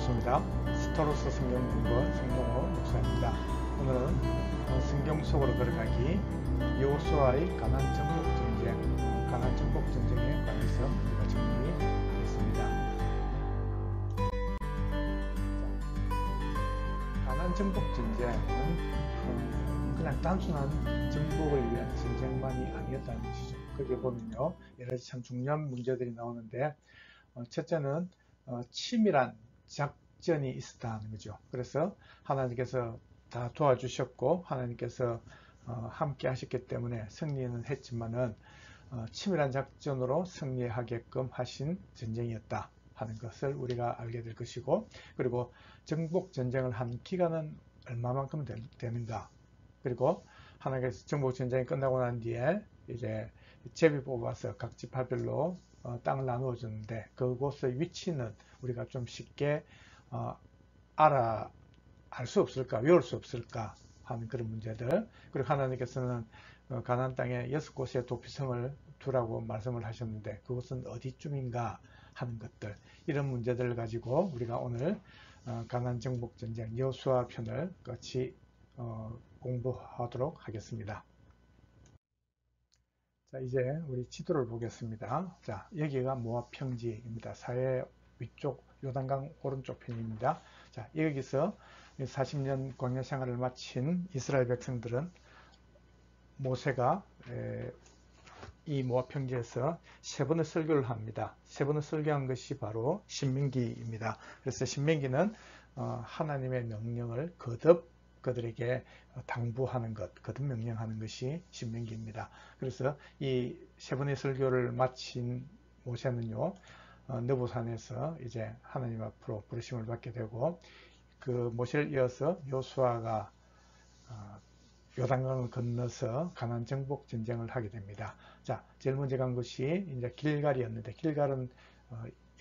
반갑습니다. 스토로스 성경공부 성동호 목사입니다. 오늘은 성경 속으로 걸어가기 여호수아의 가나안 정복 전쟁, 가나안 정복 전쟁에 관해서 우리가 정리하겠습니다. 가나안 정복 전쟁은 그냥 단순한 정복을 위한 전쟁만이 아니었다는 것이죠. 거기에 보면요, 여러 가지 참 중요한 문제들이 나오는데, 첫째는 치밀한 작전이 있었다는 거죠. 그래서 하나님께서 다 도와주셨고 하나님께서 함께 하셨기 때문에 승리는 했지만은 치밀한 작전으로 승리하게끔 하신 전쟁이었다 하는 것을 우리가 알게 될 것이고, 그리고 정복 전쟁을 한 기간은 얼마만큼 되는가, 그리고 하나님께서 정복 전쟁이 끝나고 난 뒤에 이제 제비 뽑아서 각 지파별로 땅을 나누어 줬는데, 그곳의 위치는 우리가 좀 쉽게 알 수 없을까, 외울 수 없을까 하는 그런 문제들. 그리고 하나님께서는 가나안 땅에 6곳의 도피성을 두라고 말씀을 하셨는데, 그곳은 어디쯤인가 하는 것들, 이런 문제들을 가지고 우리가 오늘 가나안 정복 전쟁 여호수아 편을 같이 공부하도록 하겠습니다. 자, 이제 우리 지도를 보겠습니다. 자, 여기가 모압 평지입니다. 사해 위쪽 요단강 오른쪽 편입니다. 자, 여기서 40년 광야 생활을 마친 이스라엘 백성들은 모세가 이 모압 평지에서 세 번의 설교를 합니다. 세 번의 설교한 것이 바로 신명기입니다. 그래서 신명기는 하나님의 명령을 거듭 그들에게 당부하는 것, 거듭 명령하는 것이 신명기입니다. 그래서 이 세 번의 설교를 마친 모세는요, 느보산에서 이제 하나님 앞으로 부르심을 받게 되고, 그 모세를 이어서 여호수아가 요단강을 건너서 가나안 정복 전쟁을 하게 됩니다. 자, 제일 먼저 간 것이 이제 길갈이었는데, 길갈은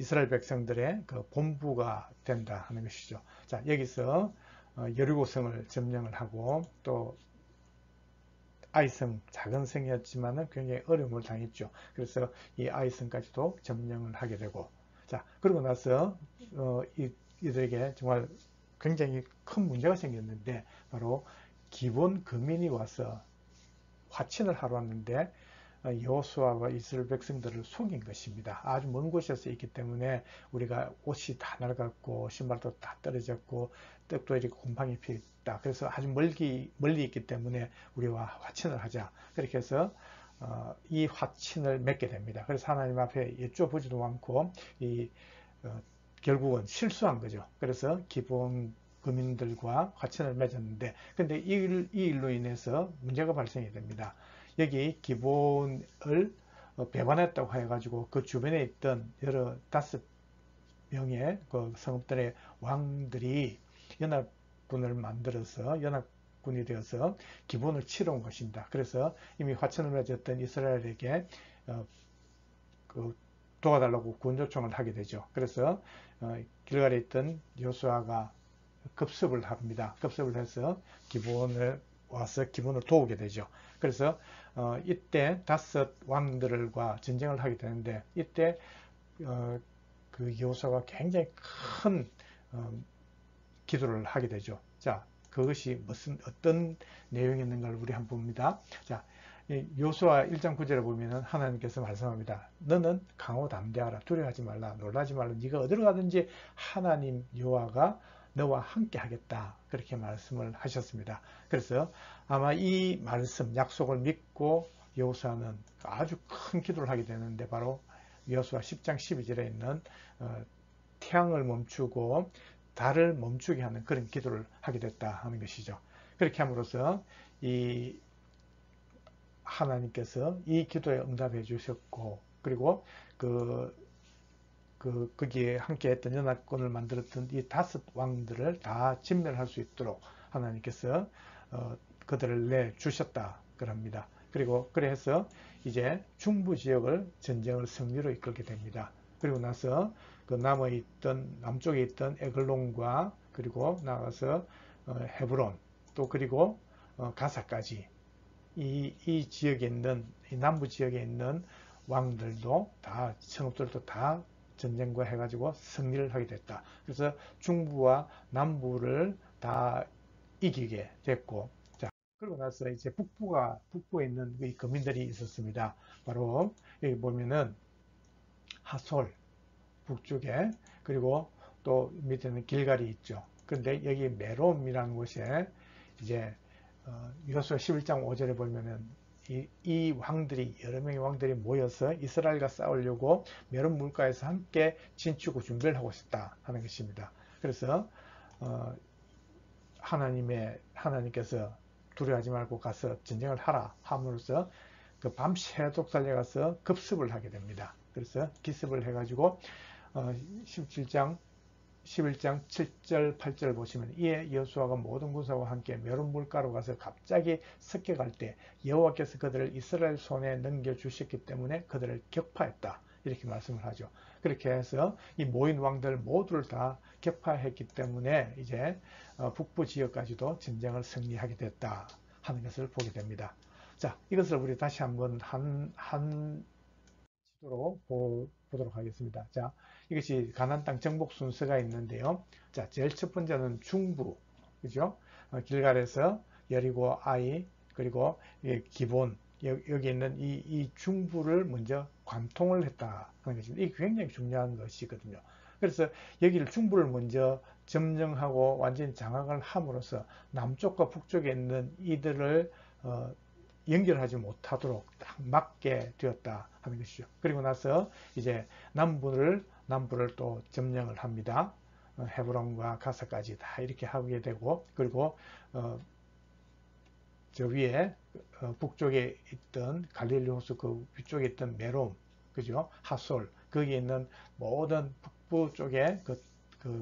이스라엘 백성들의 그 본부가 된다 하는 것이죠. 자, 여기서 여리고성을 점령을 하고, 또 아이성, 작은 성이었지만 굉장히 어려움을 당했죠. 그래서 이 아이성까지도 점령을 하게 되고, 자, 그러고 나서 이들에게 정말 굉장히 큰 문제가 생겼는데, 바로 기본 거민이 와서 화친을 하러 왔는데 여호수아와 이스라엘 백성들을 속인 것입니다. 아주 먼 곳에서 있기 때문에 우리가 옷이 다 낡았고 신발도 다 떨어졌고 떡도 이렇게 곰팡이 피어 있다. 그래서 아주 멀리 있기 때문에 우리와 화친을 하자. 그렇게 해서 이 화친을 맺게 됩니다. 그래서 하나님 앞에 여쭤보지도 않고 결국은 실수한 거죠. 그래서 기본 거민들과 화친을 맺었는데, 근데 이 일로 인해서 문제가 발생이 됩니다. 여기 기본을 배반했다고 해가지고 그 주변에 있던 15명의 그 성읍들의 왕들이 연합군을 만들어서 연합군이 되어서 기본을 치러 온 것입니다. 그래서 이미 화친을 맺었던 이스라엘에게 도와달라고 구원 요청을 하게 되죠. 그래서 길갈에 있던 여호수아가 급습을 합니다. 급습을 해서 기본을 와서 기본을 도우게 되죠. 그래서 이때 5 왕들과 전쟁을 하게 되는데, 이때 그 여호수아가 굉장히 큰 기도를 하게 되죠. 자, 그것이 어떤 내용이었는가를 우리 한번 봅니다. 자, 여호수아 1장 9절에 보면은 하나님께서 말씀합니다. 너는 강하고 담대하라. 두려워하지 말라. 놀라지 말라. 네가 어디로 가든지 하나님 여호와가 너와 함께 하겠다. 그렇게 말씀을 하셨습니다. 그래서 아마 이 말씀, 약속을 믿고 여호수아는 아주 큰 기도를 하게 되는데, 바로 여호수아 10장 12절에 있는 태양을 멈추고 달을 멈추게 하는 그런 기도를 하게 됐다 하는 것이죠. 그렇게 함으로써 이 하나님께서 이 기도에 응답해 주셨고, 그리고 거기에 함께 했던 연합군을 만들었던 이 5 왕들을 다 진멸할 수 있도록 하나님께서 그들을 내주셨다 그럽니다. 그리고 그래서 이제 중부 지역을 전쟁을 승리로 이끌게 됩니다. 그리고 나서 그 남쪽에 있던 에글론과 그리고 나가서 헤브론, 또 그리고 가사까지 이 지역에 있는, 이 남부 지역에 있는 왕들도 다, 성읍들도 다 전쟁과 해가지고 승리를 하게 됐다. 그래서 중부와 남부를 다 이기게 됐고, 자, 그러고 나서 이제 북부에 있는 이 거민들이 있었습니다. 바로 여기 보면은 하솔 북쪽에, 그리고 또 밑에는 길갈이 있죠. 근데 여기 메롬이라는 곳에 이제 여호수아 11장 5절에 보면은 이 왕들이, 여러 명의 왕들이 모여서 이스라엘과 싸우려고 메론 물가에서 함께 진치고 준비를 하고 있었다 하는 것입니다. 그래서 하나님께서 두려워하지 말고 가서 전쟁을 하라 함으로써 그 밤새도록 달려가서 급습을 하게 됩니다. 그래서 기습을 해가지고 11장 7절 8절 보시면, 이에 여호수아가 모든 군사와 함께 메론 물가로 가서 갑자기 습격할 때 여호와께서 그들을 이스라엘 손에 넘겨주셨기 때문에 그들을 격파했다, 이렇게 말씀을 하죠. 그렇게 해서 이 모인 왕들 모두를 다 격파했기 때문에 이제 북부 지역까지도 전쟁을 승리하게 됐다 하는 것을 보게 됩니다. 자, 이것을 우리 다시 한번 한 지도로 보도록 하겠습니다. 자, 이것이 가나안 땅 정복 순서가 있는데요. 자, 제일 첫 번째는 중부, 그죠? 길갈에서 여리고, 아이, 그리고 기본, 여기 있는 이 중부를 먼저 관통을 했다 하는 것입니다. 이게 굉장히 중요한 것이거든요. 그래서 여기를 중부를 먼저 점령하고 완전히 장악을 함으로써 남쪽과 북쪽에 있는 이들을 연결하지 못하도록 딱 막게 되었다 하는 것이죠. 그리고 나서 이제 남부를 또 점령을 합니다. 헤브론과 가사까지 다 이렇게 하게 되고, 그리고 저 위에 북쪽에 있던 갈릴리 호수 그 위쪽에 있던 메롬, 그죠? 하솔, 거기에 있는 모든 북부 쪽에 그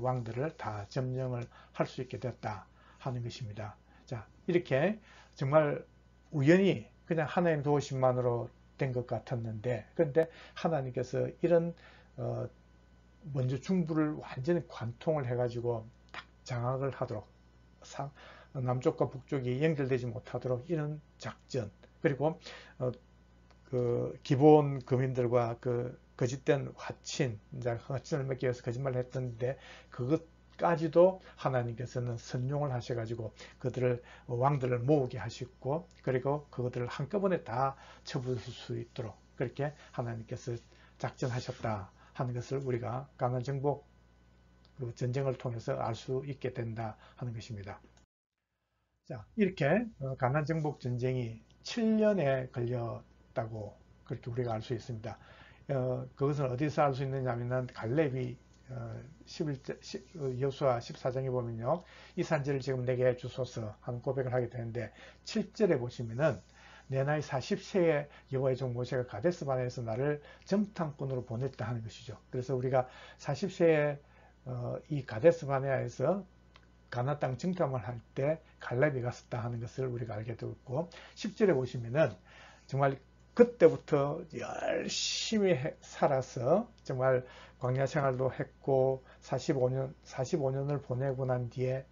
왕들을 다 점령을 할 수 있게 됐다 하는 것입니다. 자, 이렇게 정말 우연히 그냥 하나님 도우심만으로 된 것 같았는데, 그런데 하나님께서 이런 먼저 중부를 완전히 관통을 해가지고 딱 장악을 하도록, 남쪽과 북쪽이 연결되지 못하도록 이런 작전, 그리고 그 기본 거민들과 그 거짓된 화친을 맺기 위해서 거짓말을 했던데, 그것까지도 하나님께서는 선용을 하셔가지고 그들을, 왕들을 모으게 하시고, 그리고 그것들을 한꺼번에 다 처부술 수 있도록 그렇게 하나님께서 작전하셨다 하는 것을 우리가 가나안 정복 그 전쟁을 통해서 알 수 있게 된다 하는 것입니다. 자, 이렇게 가나안 정복 전쟁이 7년에 걸렸다고 그렇게 우리가 알 수 있습니다. 그것은 어디서 알 수 있느냐 하면 갈렙이 여호수아 14장에 보면요, 이 산지를 지금 내게 주소서 하는 고백을 하게 되는데, 7절에 보시면은 내 나이 40세에 여호와의 종 모세가 가데스 바네아에서 나를 정탐꾼으로 보냈다 하는 것이죠. 그래서 우리가 40세에 이 가데스 바네아에서 가나안 땅 정탐을 할 때 갈렙이 갔었다 하는 것을 우리가 알게 되었고, 10절에 보시면은 정말 그때부터 열심히 살아서 정말 광야 생활도 했고 45년을 보내고 난 뒤에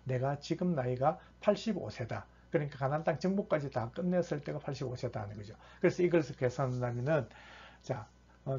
내가 지금 나이가 85세다. 그러니까 가나안 땅 정복까지 다 끝냈을 때가 85세다 하는 거죠. 그래서 이것을 계산한다면은, 자,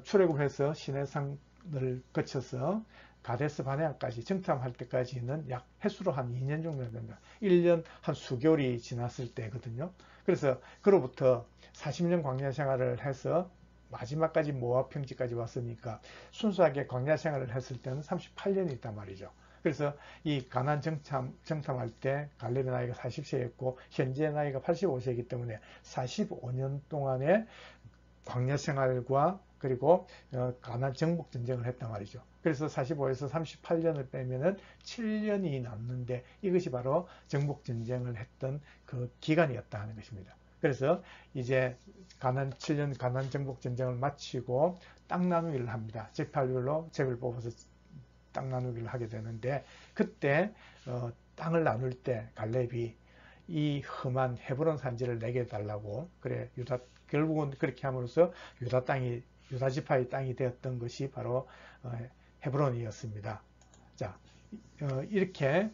출애굽해서 시내산을 거쳐서 가데스 바네아까지 정탐할 때까지는 약 횟수로 한 2년 정도 된다. 1년 한 수개월이 지났을 때거든요. 그래서 그로부터 40년 광야 생활을 해서 마지막까지 모압 평지까지 왔으니까 순수하게 광야 생활을 했을 때는 38년이 있단 말이죠. 그래서 이 가나안 정탐할 때 갈렙의 나이가 40세였고 현재 나이가 85세이기 때문에 45년 동안의 광야 생활과 그리고 가나안 정복 전쟁을 했단 말이죠. 그래서 45에서 38년을 빼면은 7년이 남는데, 이것이 바로 정복 전쟁을 했던 그 기간이었다 하는 것입니다. 그래서 이제 가나안 7년 가나안 정복 전쟁을 마치고 땅 나누기를 합니다. 제8율로 잽을 뽑아서 땅 나누기를 하게 되는데, 그때 땅을 나눌 때 갈렙이 이 험한 헤브론 산지를 내게 달라고, 그래 결국은 그렇게 함으로써 유다 지파의 땅이 되었던 것이 바로 헤브론이었습니다. 자, 이렇게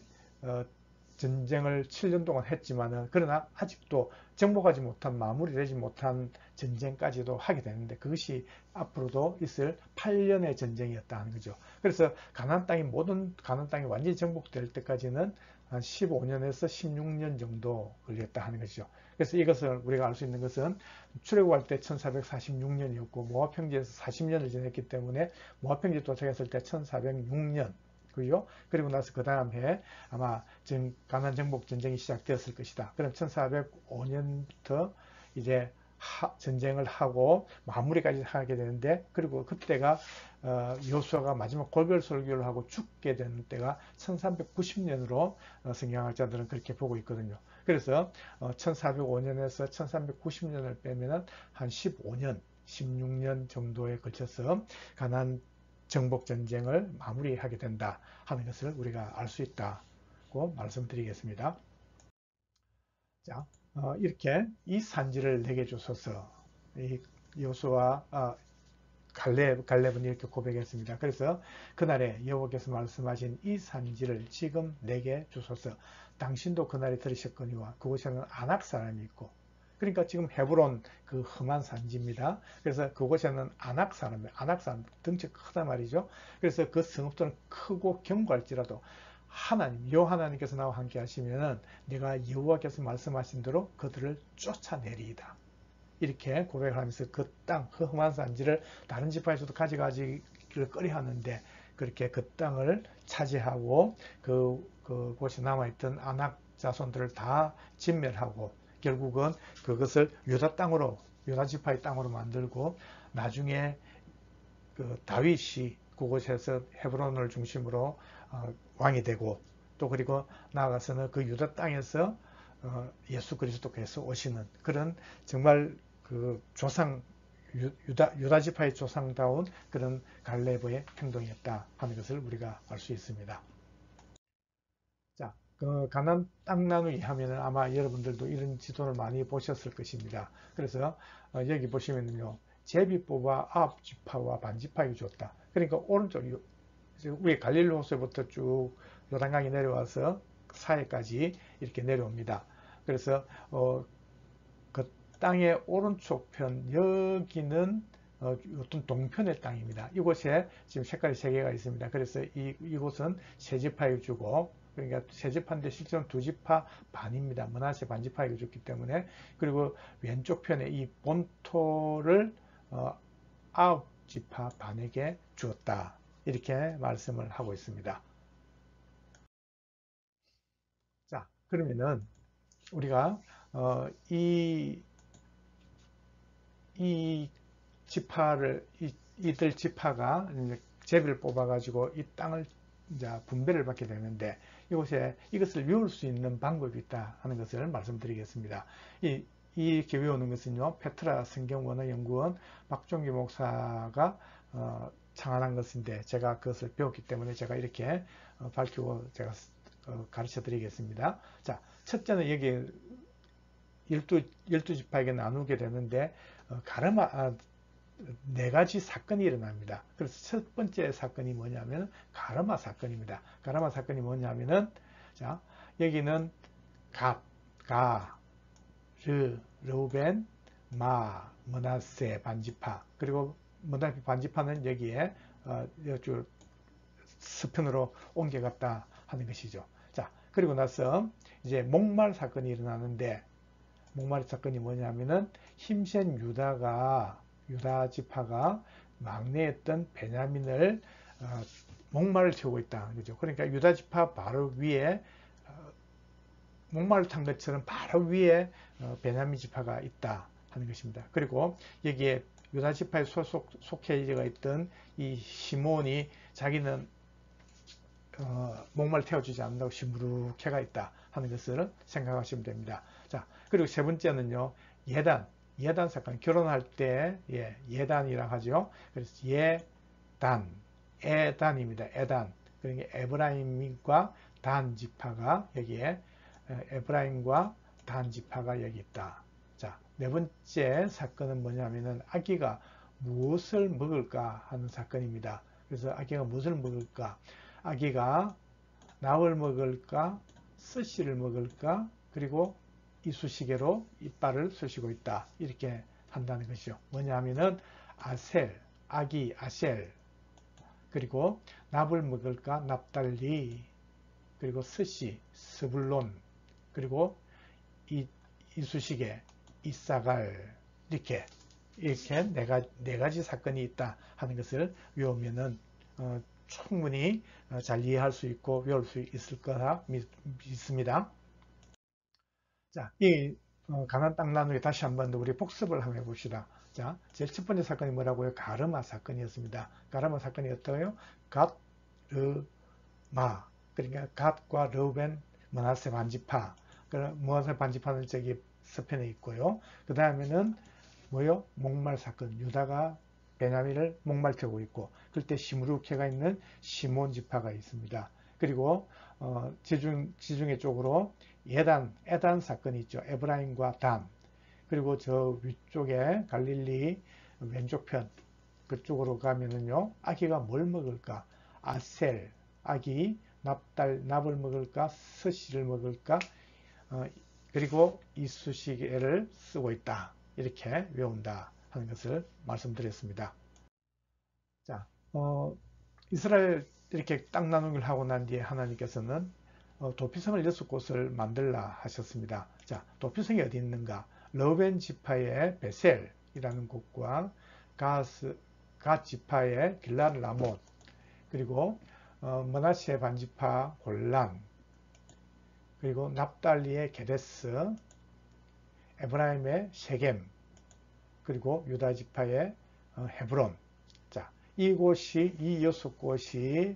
전쟁을 7년 동안 했지만은 그러나 아직도 정복하지 못한 마무리되지 못한 전쟁까지도 하게 되는데 그것이 앞으로도 있을 8년의 전쟁이었다는 거죠. 그래서 가나안 땅이 모든 가나안 땅이 완전히 정복될 때까지는 한 15년에서 16년 정도 걸렸다 하는 것이죠. 그래서 이것을 우리가 알 수 있는 것은 출애굽할 때 1446년이었고 모압 평지에서 40년을 지냈기 때문에 모압 평지 도착했을 때 1406년 그리고 나서 그 다음 해 아마 가나안 정복 전쟁이 시작되었을 것이다. 그럼 1405년부터 이제 전쟁을 하고 마무리까지 하게 되는데 그리고 그때가 여호수아가 마지막 골별 설교를 하고 죽게 되는 때가 1390년으로 성경학자들은 그렇게 보고 있거든요. 그래서 1405년에서 1390년을 빼면은 한 15년, 16년 정도에 걸쳐서 가나안 정복 전쟁을 마무리하게 된다 하는 것을 우리가 알 수 있다고 말씀드리겠습니다. 자, 이렇게 이 산지를 내게 주소서. 이 여호수아 갈렙은 이렇게 고백했습니다. 그래서 그날에 여호와께서 말씀하신 이 산지를 지금 내게 주소서. 당신도 그날에 들으셨거니와 그곳에는 아낙 사람이 있고 그러니까 지금 헤브론 그 험한 산지입니다. 그래서 그곳에는 아낙 사람 덩치 크다 말이죠. 그래서 그 성읍들은 크고 견고할지라도 하나님께서 나와 함께 하시면은 내가 여호와께서 말씀하신 대로 그들을 쫓아내리이다. 이렇게 고백을 하면서 그 땅, 그 험한 산지를 다른 지파에서도 가져가기를 꺼려하는데 그렇게 그 땅을 차지하고 그곳에 남아있던 아낙 자손들을 다 진멸하고 결국은 그것을 유다 지파의 땅으로 만들고 나중에 그 다윗이 그곳에서 헤브론을 중심으로 왕이 되고 또 그리고 나아가서는 그 유다 땅에서 예수 그리스도께서 오시는 그런 정말 그 유다 지파의 조상다운 그런 갈레브의 행동이었다 하는 것을 우리가 알 수 있습니다. 자, 그 가나안 땅 나누기 하면은 아마 여러분들도 이런 지도를 많이 보셨을 것입니다. 그래서 여기 보시면요, 제비 뽑아 아합 지파와 반 지파에게 줬다. 그러니까 오른쪽 위에 갈릴리 호수부터 쭉 요단강이 내려와서 사해까지 이렇게 내려옵니다. 그래서 그 땅의 오른쪽 편 여기는 어떤 동편의 땅입니다. 이곳에 지금 색깔이 3개가 있습니다. 그래서 이곳은 세 지파에게 주고 그러니까 세 지파인데 실제로는 2지파 반입니다. 므낫세 반지파에게 줬기 때문에 그리고 왼쪽 편에 이 본토를 9지파 반에게 주었다. 이렇게 말씀을 하고 있습니다. 자, 그러면은 우리가 이들 지파가 제비를 뽑아가지고 이 땅을 이제 분배를 받게 되는데 이것을 외울 수 있는 방법이 있다 하는 것을 말씀드리겠습니다. 이렇게 외우는 것은요, 페트라 성경원어연구원 박종기 목사가 창안한 것인데 제가 그것을 배웠기 때문에 제가 이렇게 밝히고 제가 가르쳐 드리겠습니다. 자, 첫째는 여기 12지파에게 나누게 되는데 네 가지 사건이 일어납니다. 그래서 첫 번째 사건이 뭐냐면 가르마 사건입니다. 가르마 사건이 뭐냐면은 자, 여기는 르우벤, 므낫세 반지파 그리고 므낫세 반지파는 여기에 서편으로 옮겨갔다 하는 것이죠. 자, 그리고 나서 이제 목말 사건이 일어나는데 목말 사건이 뭐냐면은 힘센 유다 지파가 막내였던 베냐민을 목말을 태우고 있다. 그죠? 그러니까 유다 지파 바로 위에 목말을 탄 것처럼 바로 위에 베냐민 지파가 있다 하는 것입니다. 그리고 여기에 유다 지파에 속해져 있던 이 시몬이 자기는 목말을 태워주지 않는다고 시무룩해가 있다 하는 것을 생각하시면 됩니다. 자, 그리고 세 번째는요, 예단 사건, 결혼할 때 예단이라고 하죠. 그래서 에단입니다. 에단. 그러니까 에브라임과 단 지파가 여기에 에브라임과 단 지파가 여기 있다. 자, 네 번째 사건은 뭐냐면은 아기가 무엇을 먹을까 하는 사건입니다. 그래서 아기가 무엇을 먹을까? 아기가 낙을 먹을까? 스시를 먹을까? 그리고 이쑤시개로 이빨을 쑤시고 있다. 이렇게 한다는 것이죠. 뭐냐 하면은 아셀, 아기, 아셀, 그리고 납을 먹을까? 납달리, 그리고 스시, 스불론, 그리고 이쑤시개, 이싸갈, 이렇게 네 가지 사건이 있다 하는 것을 외우면은 충분히 잘 이해할 수 있고 외울 수 있을 거라 믿습니다. 자, 이 가나안 땅 나누기 다시 한번 더 우리 복습을 한번 해봅시다. 자, 제일 첫 번째 사건이 뭐라고요? 가르마 사건이었습니다. 가르마 사건이 어떠요? 갓, 르, 마. 그러니까 갓과 르벤, 므낫세 반지파. 므낫세 반지파는 저기 서편에 있고요. 그 다음에는 뭐요? 목말 사건. 유다가 베냐민을 목말태우고 있고, 그때 시므룩해가 있는 시몬 지파가 있습니다. 그리고 지중해 쪽으로 에단 사건이 있죠. 에브라임과 단. 그리고 저 위쪽에 갈릴리 왼쪽 편 그쪽으로 가면은요, 아기가 뭘 먹을까? 아셀, 아기, 납을 먹을까? 스시를 먹을까? 그리고 이쑤시개를 쓰고 있다. 이렇게 외운다 하는 것을 말씀드렸습니다. 자, 이스라엘 이렇게 땅 나누기를 하고 난 뒤에 하나님께서는 도피성을 6곳을 만들라 하셨습니다. 자, 도피성이 어디 있는가? 러벤 지파의 베셀이라는 곳과 갓 지파의 길랏 라못, 그리고 므낫세 반지파 골란, 그리고 납달리의 게데스, 에브라임의 셰겜, 그리고 유다 지파의 헤브론. 자, 이 6곳이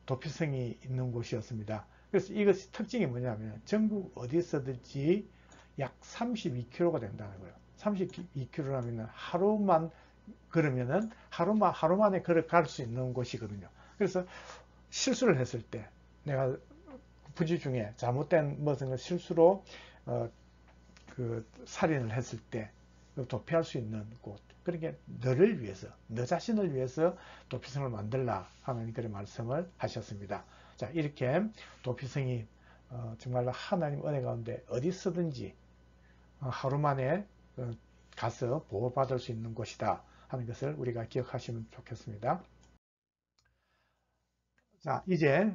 도피성이 있는 곳이었습니다. 그래서 이것 특징이 뭐냐면 전국 어디서든지 약 32km가 된다는 거예요. 32km라면 하루만 걸으면은 하루 만에 걸어갈 수 있는 곳이거든요. 그래서 실수를 했을 때 내가 부지 중에 잘못된 무슨 실수로 살인을 했을 때 도피할 수 있는 곳. 그러니까 너를 위해서, 너 자신을 위해서 도피성을 만들라 하는 그런 말씀을 하셨습니다. 자, 이렇게 도피성이 정말로 하나님 은혜 가운데 어디서든지 하루 만에 가서 보호받을 수 있는 곳이다 하는 것을 우리가 기억하시면 좋겠습니다. 자, 이제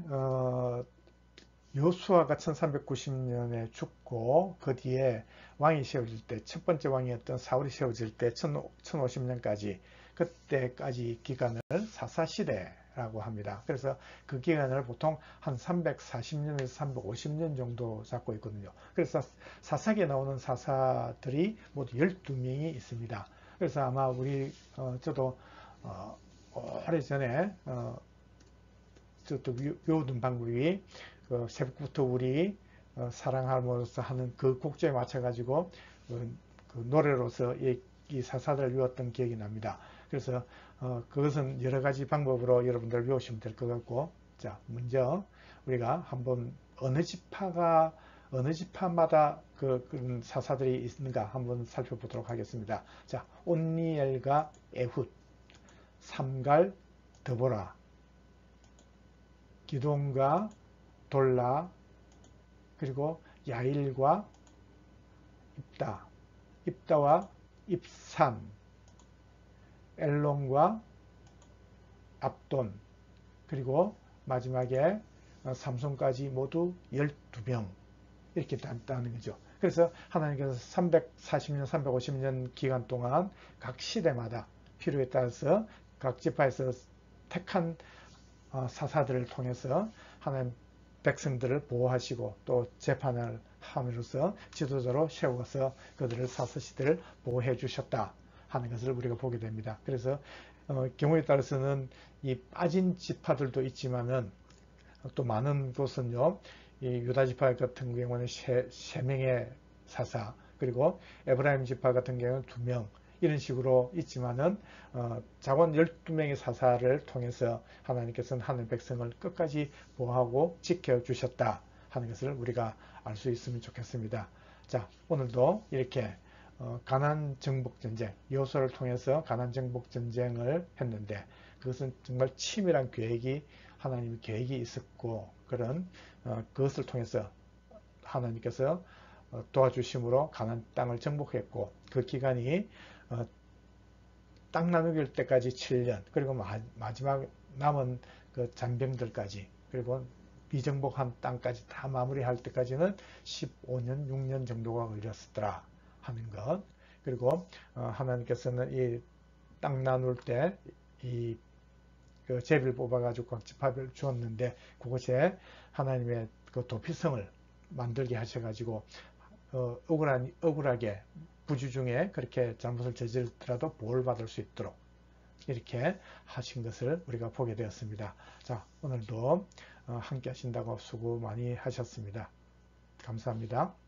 요수아가 1390년에 죽고 그 뒤에 왕이 세워질 때, 첫 번째 왕이었던 사울이 세워질 때 1050년까지, 그때까지 기간을 사사시대라고 합니다. 그래서 그 기간을 보통 한 340년에서 350년 정도 잡고 있거든요. 그래서 사사기에 나오는 사사들이 모두 12명이 있습니다. 그래서 아마 저도 오래전에 저도 외우던 방법이 새벽부터 우리 사랑함으로써 하는 그 곡조에 맞춰가지고 그 노래로서 이 사사들을 외웠던 기억이 납니다. 그래서 그것은 여러 가지 방법으로 여러분들 외우시면 될 것 같고, 자, 먼저 우리가 한번 어느 지파마다 그런 사사들이 있는가 한번 살펴보도록 하겠습니다. 자, 온니엘과 에훗, 삼갈, 드보라, 기돈과 돌라, 그리고 야일과 입다와 입산, 엘론과 압돈, 그리고 마지막에 삼손까지 모두 12명 이렇게 됐다는 거죠. 그래서 하나님께서 340년, 350년 기간 동안 각 시대마다 필요에 따라서 각 지파에서 택한 사사들을 통해서 하나님 백성들을 보호하시고 또 재판을 함으로써 지도자로 세워서 그들을 사사시대를 보호해 주셨다 하는 것을 우리가 보게 됩니다. 그래서 경우에 따라서는 이 빠진 지파들도 있지만은 또 많은 곳은요, 이 유다 지파 같은 경우는 3명의 사사, 그리고 에브라임 지파 같은 경우는 2명, 이런 식으로 있지만은 자원 12명의 사사를 통해서 하나님께서는 하늘 백성을 끝까지 보호하고 지켜주셨다 하는 것을 우리가 알 수 있으면 좋겠습니다. 자, 오늘도 이렇게 가나안 정복 전쟁, 여호수아를 통해서 가나안 정복 전쟁을 했는데 그것은 정말 치밀한 계획이 하나님의 계획이 있었고 그런 그것을 통해서 하나님께서 도와주심으로 가나안 땅을 정복했고 그 기간이 땅 나누길 때까지 7년 그리고 마지막 남은 그 잔병들까지 그리고 미정복한 땅까지 다 마무리할 때까지는 15년 6년 정도가 걸렸더라 하는 것. 그리고 하나님께서는 이 땅 나눌 때 이 그 제비를 뽑아가지고 각 지파를 주었는데 그곳에 하나님의 그 도피성을 만들게 하셔가지고 억울하게 부주 중에 그렇게 잘못을 저지르더라도 보호를 받을 수 있도록 이렇게 하신 것을 우리가 보게 되었습니다. 자, 오늘도 함께 하신다고 수고 많이 하셨습니다. 감사합니다.